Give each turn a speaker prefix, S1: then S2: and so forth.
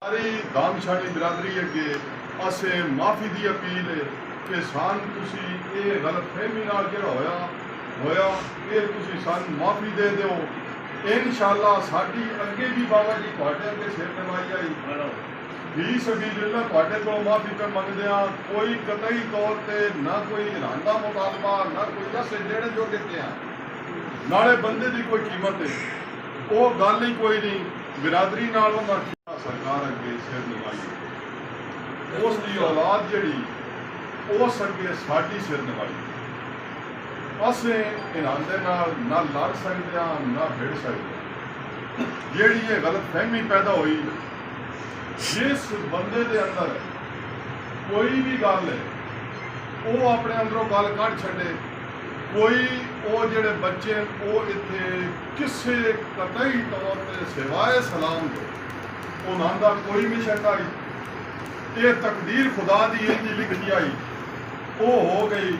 S1: सारी दामशानी बिरादरी अगे असें माफ़ी की अपील है कि सान तुसी ये गलतफहमी नाल जिहड़ा होया ये तुसी सान माफ़ी दे दो। इंशाअल्लाह साडी अगे भी बाबा जी तुहाडे अगे सिर नवाई आई भी सबीलिल्लाह तुहाडे कोलों माफ़ी कर मंगदे हां। कोई कतई तौर पर ना कोई इनाम दा मुतालबा ना कोई असें जेड़े जो दिते हैं नाले बंदे की कोई कीमत है वो गल ही कोई नहीं। बिरादरी नाल उन्हां सरकार अगे सिर नवाई उसकी औलाद जिहड़ी उस अगे साडी सिर नवाई। असें इन्हां दे नाल ना लड़ सकदे हां ना भिड़ सकदे। जिहड़ी ये गलतफहमी पैदा हुई जिस बंदे दे अंदर कोई भी गल है वो अपने अंदरों गल कढ़ छड्डे। कोई वो जिहड़े बच्चे वो इत्थे किसी कतई तौर पर सिवाए सलाम दे उन्हां दा कोई मिशन आई। ये तकदीर खुदा दी इंज लिखी आई वो हो गई।